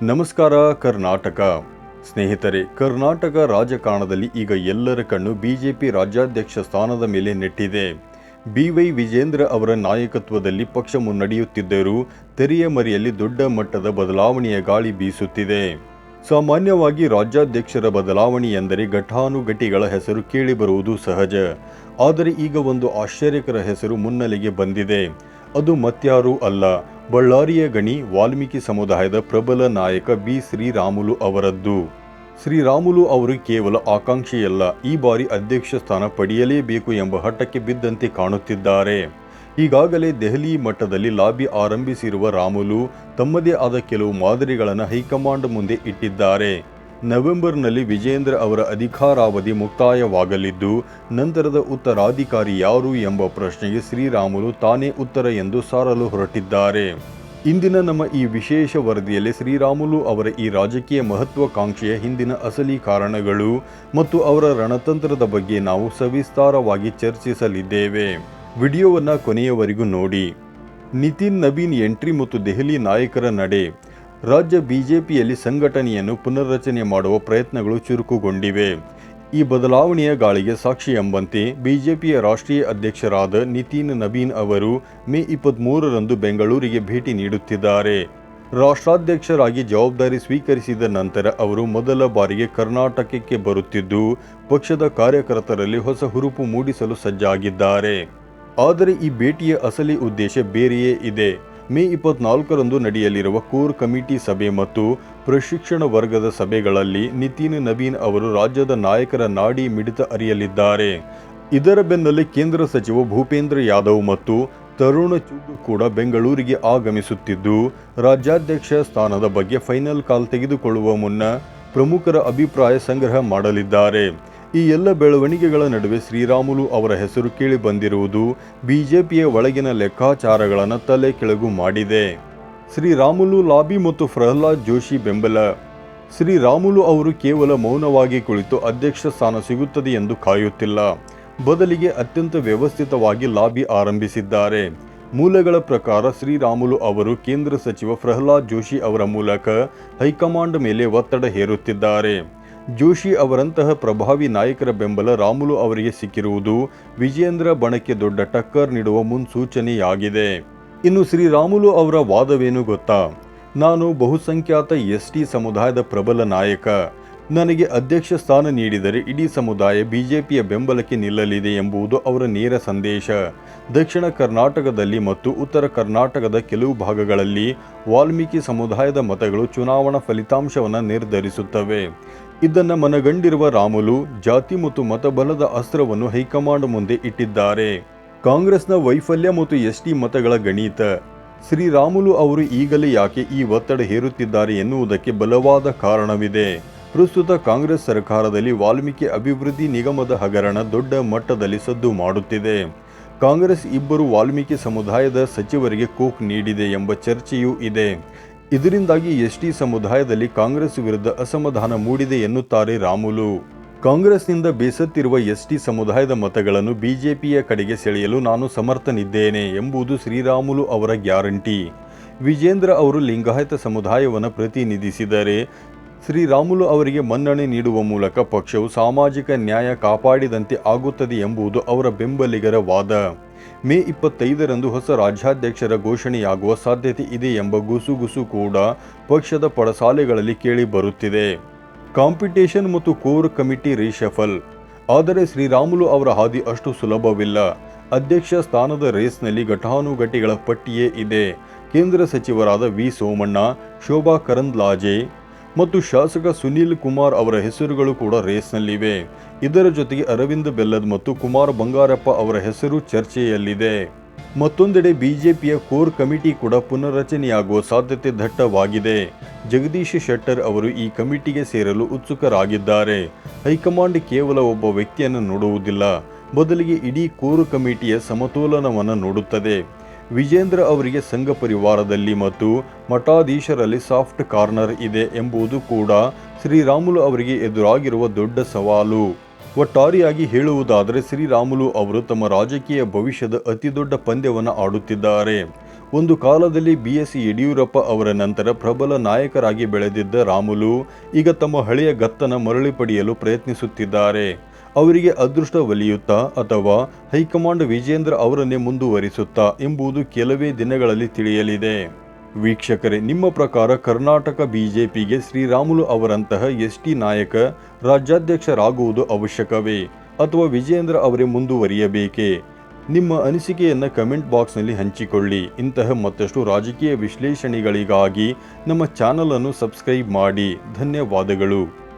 ನಮಸ್ಕಾರ ಕರ್ನಾಟಕ ಸ್ನೇಹಿತರೆ, ಕರ್ನಾಟಕ ರಾಜಕಾರಣದಲ್ಲಿ ಈಗ ಎಲ್ಲರ ಕಣ್ಣು ಬಿಜೆಪಿ ರಾಜ್ಯಾಧ್ಯಕ್ಷ ಸ್ಥಾನದ ಮೇಲೆ ನೆಟ್ಟಿದೆ. BY ವಿಜೇಂದ್ರ ಅವರ ನಾಯಕತ್ವದಲ್ಲಿ ಪಕ್ಷ ಮುನ್ನಡೆಯುತ್ತಿದ್ದರೂ ತೆರೆಯ ಮರೆಯಲ್ಲಿ ದೊಡ್ಡ ಮಟ್ಟದ ಬದಲಾವಣೆಯ ಗಾಳಿ ಬೀಸುತ್ತಿದೆ. ಸಾಮಾನ್ಯವಾಗಿ ರಾಜ್ಯಾಧ್ಯಕ್ಷರ ಬದಲಾವಣೆ ಎಂದರೆ ಘಟಾನುಘಟಿಗಳ ಹೆಸರು ಕೇಳಿಬರುವುದು ಸಹಜ. ಆದರೆ ಈಗ ಒಂದು ಆಶ್ಚರ್ಯಕರ ಹೆಸರು ಮುನ್ನೆಲೆಗೆ ಬಂದಿದೆ. ಅದು ಮತ್ಯಾರೂ ಅಲ್ಲ, ಬಳ್ಳಾರಿಯ ಗಣಿ ವಾಲ್ಮೀಕಿ ಸಮುದಾಯದ ಪ್ರಬಲ ನಾಯಕ ಬಿ ಶ್ರೀರಾಮುಲು ಅವರದ್ದು. ಶ್ರೀರಾಮುಲು ಅವರು ಕೇವಲ ಆಕಾಂಕ್ಷಿಯಲ್ಲ, ಈ ಬಾರಿ ಅಧ್ಯಕ್ಷ ಸ್ಥಾನ ಪಡೆಯಲೇಬೇಕು ಎಂಬ ಹಠಕ್ಕೆ ಬಿದ್ದಂತೆ ಕಾಣುತ್ತಿದ್ದಾರೆ. ಈಗಾಗಲೇ ದೆಹಲಿ ಮಟ್ಟದಲ್ಲಿ ಲಾಬಿ ಆರಂಭಿಸಿರುವ ರಾಮುಲು ತಮ್ಮದೇ ಆದ ಕೆಲವು ಮಾದರಿಗಳನ್ನು ಹೈಕಮಾಂಡ್ ಮುಂದೆ ಇಟ್ಟಿದ್ದಾರೆ. ನವೆಂಬರ್ನಲ್ಲಿ ವಿಜೇಂದ್ರ ಅವರ ಅಧಿಕಾರಾವಧಿ ಮುಕ್ತಾಯವಾಗಲಿದ್ದು, ನಂತರದ ಉತ್ತರಾಧಿಕಾರಿ ಯಾರು ಎಂಬ ಪ್ರಶ್ನೆಗೆ ಶ್ರೀರಾಮುಲು ತಾನೇ ಉತ್ತರ ಎಂದು ಸಾರಲು ಹೊರಟಿದ್ದಾರೆ. ಇಂದಿನ ನಮ್ಮ ಈ ವಿಶೇಷ ವರದಿಯಲ್ಲಿ ಶ್ರೀರಾಮುಲು ಅವರ ಈ ರಾಜಕೀಯ ಮಹತ್ವಾಕಾಂಕ್ಷೆಯ ಹಿಂದಿನ ಅಸಲಿ ಕಾರಣಗಳು ಮತ್ತು ಅವರ ರಣತಂತ್ರದ ಬಗ್ಗೆ ನಾವು ಸವಿಸ್ತಾರವಾಗಿ ಚರ್ಚಿಸಲಿದ್ದೇವೆ. ವಿಡಿಯೋವನ್ನು ಕೊನೆಯವರೆಗೂ ನೋಡಿ. ನಿತಿನ್ ನಬೀನ್ ಎಂಟ್ರಿ ಮತ್ತು ದೆಹಲಿ ನಾಯಕರ ನಡೆ. ರಾಜ್ಯ ಬಿಜೆಪಿಯಲ್ಲಿ ಸಂಘಟನೆಯನ್ನು ಪುನರ್ರಚನೆ ಮಾಡುವ ಪ್ರಯತ್ನಗಳು ಚುರುಕುಗೊಂಡಿವೆ. ಈ ಬದಲಾವಣೆಯ ಗಾಳಿಗೆ ಸಾಕ್ಷಿ ಎಂಬಂತೆ ಬಿಜೆಪಿಯ ರಾಷ್ಟ್ರೀಯ ಅಧ್ಯಕ್ಷರಾದ ನಿತಿನ್ ನಬೀನ್ ಅವರು ಮೇ 23ರಂದು ಬೆಂಗಳೂರಿಗೆ ಭೇಟಿ ನೀಡುತ್ತಿದ್ದಾರೆ. ರಾಷ್ಟ್ರಾಧ್ಯಕ್ಷರಾಗಿ ಜವಾಬ್ದಾರಿ ಸ್ವೀಕರಿಸಿದ ನಂತರ ಅವರು ಮೊದಲ ಬಾರಿಗೆ ಕರ್ನಾಟಕಕ್ಕೆ ಬರುತ್ತಿದ್ದು, ಪಕ್ಷದ ಕಾರ್ಯಕರ್ತರಲ್ಲಿ ಹೊಸ ಹುರುಪು ಮೂಡಿಸಲು ಸಜ್ಜಾಗಿದ್ದಾರೆ. ಆದರೆ ಈ ಭೇಟಿಯ ಅಸಲಿ ಉದ್ದೇಶ ಬೇರೆಯೇ ಇದೆ. ಮೇ 24ರಂದು ನಡೆಯಲಿರುವ ಕೋರ್ ಕಮಿಟಿ ಸಭೆ ಮತ್ತು ಪ್ರಶಿಕ್ಷಣ ವರ್ಗದ ಸಭೆಗಳಲ್ಲಿ ನಿತಿನ್ ನಬೀನ್ ಅವರು ರಾಜ್ಯದ ನಾಯಕರ ನಾಡಿ ಮಿಡಿತ ಅರಿಯಲಿದ್ದಾರೆ. ಇದರ ಬೆನ್ನಲ್ಲೇ ಕೇಂದ್ರ ಸಚಿವ ಭೂಪೇಂದ್ರ ಯಾದವ್ ಮತ್ತು ತರುಣ್ ಚುಗ್ ಕೂಡ ಬೆಂಗಳೂರಿಗೆ ಆಗಮಿಸುತ್ತಿದ್ದು, ರಾಜ್ಯಾಧ್ಯಕ್ಷ ಸ್ಥಾನದ ಬಗ್ಗೆ ಫೈನಲ್ ಕಾಲ್ ತೆಗೆದುಕೊಳ್ಳುವ ಮುನ್ನ ಪ್ರಮುಖರ ಅಭಿಪ್ರಾಯ ಸಂಗ್ರಹ ಮಾಡಲಿದ್ದಾರೆ. ಈ ಎಲ್ಲ ಬೆಳವಣಿಗೆಗಳ ನಡುವೆ ಶ್ರೀರಾಮುಲು ಅವರ ಹೆಸರು ಕೇಳಿ ಬಂದಿರುವುದು ಬಿಜೆಪಿಯ ಒಳಗಿನ ಲೆಕ್ಕಾಚಾರಗಳನ್ನು ತಲೆ ಕೆಳಗು ಮಾಡಿದೆ. ಶ್ರೀರಾಮುಲು ಲಾಬಿ ಮತ್ತು ಪ್ರಹ್ಲಾದ್ ಜೋಶಿ ಬೆಂಬಲ. ಶ್ರೀರಾಮುಲು ಅವರು ಕೇವಲ ಮೌನವಾಗಿ ಕುಳಿತು ಅಧ್ಯಕ್ಷ ಸ್ಥಾನ ಸಿಗುತ್ತದೆ ಎಂದು ಕಾಯುತ್ತಿಲ್ಲ. ಬದಲಿಗೆ ಅತ್ಯಂತ ವ್ಯವಸ್ಥಿತವಾಗಿ ಲಾಬಿ ಆರಂಭಿಸಿದ್ದಾರೆ. ಮೂಲಗಳ ಪ್ರಕಾರ ಶ್ರೀರಾಮುಲು ಅವರು ಕೇಂದ್ರ ಸಚಿವ ಪ್ರಹ್ಲಾದ್ ಜೋಶಿ ಅವರ ಮೂಲಕ ಹೈಕಮಾಂಡ್ ಮೇಲೆ ಒತ್ತಡ ಹೇರುತ್ತಿದ್ದಾರೆ. ಜೋಶಿ ಅವರಂತಹ ಪ್ರಭಾವಿ ನಾಯಕರ ಬೆಂಬಲ ರಾಮುಲು ಅವರಿಗೆ ಸಿಕ್ಕಿರುವುದು ವಿಜೇಂದ್ರ ಬಣಕ್ಕೆ ದೊಡ್ಡ ಟಕ್ಕರ್ ನೀಡುವ ಮುನ್ಸೂಚನೆಯಾಗಿದೆ. ಇನ್ನು ಶ್ರೀರಾಮುಲು ಅವರ ವಾದವೇನು ಗೊತ್ತಾ? ನಾನು ಬಹುಸಂಖ್ಯಾತ ST ಸಮುದಾಯದ ಪ್ರಬಲ ನಾಯಕ. ನನಗೆ ಅಧ್ಯಕ್ಷ ಸ್ಥಾನ ನೀಡಿದರೆ ಇಡೀ ಸಮುದಾಯ ಬಿಜೆಪಿಯ ಬೆಂಬಲಕ್ಕೆ ನಿಲ್ಲಲಿದೆ ಎಂಬುದು ಅವರ ನೇರ ಸಂದೇಶ. ದಕ್ಷಿಣ ಕರ್ನಾಟಕದಲ್ಲಿ ಮತ್ತು ಉತ್ತರ ಕರ್ನಾಟಕದ ಕೆಲವು ಭಾಗಗಳಲ್ಲಿ ವಾಲ್ಮೀಕಿ ಸಮುದಾಯದ ಮತಗಳು ಚುನಾವಣಾ ಫಲಿತಾಂಶವನ್ನು ನಿರ್ಧರಿಸುತ್ತವೆ. ಇದನ್ನು ಮನಗಂಡಿರುವ ರಾಮುಲು ಜಾತಿ ಮತ್ತು ಮತಬಲದ ಅಸ್ತ್ರವನ್ನು ಹೈಕಮಾಂಡ್ ಮುಂದೆ ಇಟ್ಟಿದ್ದಾರೆ. ಕಾಂಗ್ರೆಸ್ನ ವೈಫಲ್ಯ ಮತ್ತು ST ಮತಗಳ ಗಣಿತ. ಶ್ರೀರಾಮುಲು ಅವರು ಈಗಲೇ ಯಾಕೆ ಈ ಒತ್ತಡ ಹೇರುತ್ತಿದ್ದಾರೆ ಎನ್ನುವುದಕ್ಕೆ ಬಲವಾದ ಕಾರಣವಿದೆ. ಪ್ರಸ್ತುತ ಕಾಂಗ್ರೆಸ್ ಸರ್ಕಾರದಲ್ಲಿ ವಾಲ್ಮೀಕಿ ಅಭಿವೃದ್ಧಿ ನಿಗಮದ ಹಗರಣ ದೊಡ್ಡ ಮಟ್ಟದಲ್ಲಿ ಸದ್ದು ಮಾಡುತ್ತಿದೆ. ಕಾಂಗ್ರೆಸ್ ಇಬ್ಬರು ವಾಲ್ಮೀಕಿ ಸಮುದಾಯದ ಸಚಿವರಿಗೆ ಕೋಕ್ ನೀಡಿದೆ ಎಂಬ ಚರ್ಚೆಯೂ ಇದೆ. ಇದರಿಂದಾಗಿ ST ಸಮುದಾಯದಲ್ಲಿ ಕಾಂಗ್ರೆಸ್ ವಿರುದ್ಧ ಅಸಮಾಧಾನ ಮೂಡಿದೆ ಎನ್ನುತ್ತಾರೆ ರಾಮುಲು. ಕಾಂಗ್ರೆಸ್ನಿಂದ ಬೇಸತ್ತಿರುವ ST ಸಮುದಾಯದ ಮತಗಳನ್ನು ಬಿಜೆಪಿಯ ಕಡೆಗೆ ಸೆಳೆಯಲು ನಾನು ಸಮರ್ಥನಿದ್ದೇನೆ ಎಂಬುದು ಶ್ರೀರಾಮುಲು ಅವರ ಗ್ಯಾರಂಟಿ. ವಿಜೇಂದ್ರ ಅವರು ಲಿಂಗಾಯತ ಸಮುದಾಯವನ್ನು ಪ್ರತಿನಿಧಿಸಿದರೆ ಶ್ರೀರಾಮುಲು ಅವರಿಗೆ ಮನ್ನಣೆ ನೀಡುವ ಮೂಲಕ ಪಕ್ಷವು ಸಾಮಾಜಿಕ ನ್ಯಾಯ ಕಾಪಾಡಿದಂತೆ ಆಗುತ್ತದೆ ಎಂಬುದು ಅವರ ಬೆಂಬಲಿಗರ ವಾದ. ಮೇ 25ರಂದು ಹೊಸ ರಾಜ್ಯಾಧ್ಯಕ್ಷರ ಘೋಷಣೆಯಾಗುವ ಸಾಧ್ಯತೆ ಇದೆ ಎಂಬ ಗುಸುಗುಸು ಕೂಡ ಪಕ್ಷದ ಪಡಸಾಲೆಗಳಲ್ಲಿ ಕೇಳಿ ಬರುತ್ತಿದೆ. ಕಾಂಪಿಟೇಷನ್ ಮತ್ತು ಕೋರ್ ಕಮಿಟಿ ರೀಶಫಲ್. ಆದರೆ ಶ್ರೀರಾಮುಲು ಅವರ ಹಾದಿ ಅಷ್ಟು ಸುಲಭವಿಲ್ಲ. ಅಧ್ಯಕ್ಷ ಸ್ಥಾನದ ರೇಸ್ನಲ್ಲಿ ಘಟಾನುಘಟಿಗಳ ಪಟ್ಟಿಯೇ ಇದೆ. ಕೇಂದ್ರ ಸಚಿವರಾದ ವಿ ಸೋಮಣ್ಣ, ಶೋಭಾ ಕರಂದ್ಲಾಜೆ ಮತ್ತು ಶಾಸಕ ಸುನೀಲ್ ಕುಮಾರ್ ಅವರ ಹೆಸರುಗಳು ಕೂಡ ರೇಸ್ನಲ್ಲಿವೆ. ಇದರ ಜೊತೆಗೆ ಅರವಿಂದ್ ಬೆಲ್ಲದ್ ಮತ್ತು ಕುಮಾರ್ ಬಂಗಾರಪ್ಪ ಅವರ ಹೆಸರು ಚರ್ಚೆಯಲ್ಲಿದೆ. ಮತ್ತೊಂದೆಡೆ ಬಿಜೆಪಿಯ ಕೋರ್ ಕಮಿಟಿ ಕೂಡ ಪುನರ್ರಚನೆಯಾಗುವ ಸಾಧ್ಯತೆ ದಟ್ಟವಾಗಿದೆ. ಜಗದೀಶ್ ಶೆಟ್ಟರ್ ಅವರು ಈ ಕಮಿಟಿಗೆ ಸೇರಲು ಉತ್ಸುಕರಾಗಿದ್ದಾರೆ. ಹೈಕಮಾಂಡ್ ಕೇವಲ ಒಬ್ಬ ವ್ಯಕ್ತಿಯನ್ನು ನೋಡುವುದಿಲ್ಲ, ಬದಲಿಗೆ ಇಡೀ ಕೋರ್ ಕಮಿಟಿಯ ಸಮತೋಲನವನ್ನು ನೋಡುತ್ತದೆ. ವಿಜೇಂದ್ರ ಅವರಿಗೆ ಸಂಘ ಪರಿವಾರದಲ್ಲಿ ಮತ್ತು ಮಠಾಧೀಶರಲ್ಲಿ ಸಾಫ್ಟ್ ಕಾರ್ನರ್ ಇದೆ ಎಂಬುದು ಕೂಡ ಶ್ರೀರಾಮುಲು ಅವರಿಗೆ ಎದುರಾಗಿರುವ ದೊಡ್ಡ ಸವಾಲು. ಒಟ್ಟಾರೆಯಾಗಿ ಹೇಳುವುದಾದರೆ ಶ್ರೀರಾಮುಲು ಅವರು ತಮ್ಮ ರಾಜಕೀಯ ಭವಿಷ್ಯದ ಅತಿದೊಡ್ಡ ಪಂದ್ಯವನ್ನು ಆಡುತ್ತಿದ್ದಾರೆ. ಒಂದು ಕಾಲದಲ್ಲಿ BS ಯಡಿಯೂರಪ್ಪ ಅವರ ನಂತರ ಪ್ರಬಲ ನಾಯಕರಾಗಿ ಬೆಳೆದಿದ್ದ ರಾಮುಲು ಈಗ ತಮ್ಮ ಹಳೆಯ ಗತ್ತನ ಮರಳಿ ಪಡೆಯಲು ಪ್ರಯತ್ನಿಸುತ್ತಿದ್ದಾರೆ. ಅವರಿಗೆ ಅದೃಷ್ಟ ಒಲಿಯುತ್ತಾ ಅಥವಾ ಹೈಕಮಾಂಡ್ ವಿಜೇಂದ್ರ ಅವರನ್ನೇ ಮುಂದುವರಿಸುತ್ತಾ ಎಂಬುದು ಕೆಲವೇ ದಿನಗಳಲ್ಲಿ ತಿಳಿಯಲಿದೆ. ವೀಕ್ಷಕರೇ, ನಿಮ್ಮ ಪ್ರಕಾರ ಕರ್ನಾಟಕ ಬಿಜೆಪಿಗೆ ಶ್ರೀರಾಮುಲು ಅವರಂತಹ ST ನಾಯಕ ರಾಜ್ಯಾಧ್ಯಕ್ಷರಾಗುವುದು ಅವಶ್ಯಕವೇ ಅಥವಾ ವಿಜೇಂದ್ರ ಅವರೇ ಮುಂದುವರಿಯಬೇಕೇ? ನಿಮ್ಮ ಅನಿಸಿಕೆಯನ್ನು ಕಮೆಂಟ್ ಬಾಕ್ಸ್ನಲ್ಲಿ ಹಂಚಿಕೊಳ್ಳಿ. ಇಂತಹ ಮತ್ತಷ್ಟು ರಾಜಕೀಯ ವಿಶ್ಲೇಷಣೆಗಳಿಗಾಗಿ ನಮ್ಮ ಚಾನಲ್ ಅನ್ನು ಸಬ್ಸ್ಕ್ರೈಬ್ ಮಾಡಿ. ಧನ್ಯವಾದಗಳು.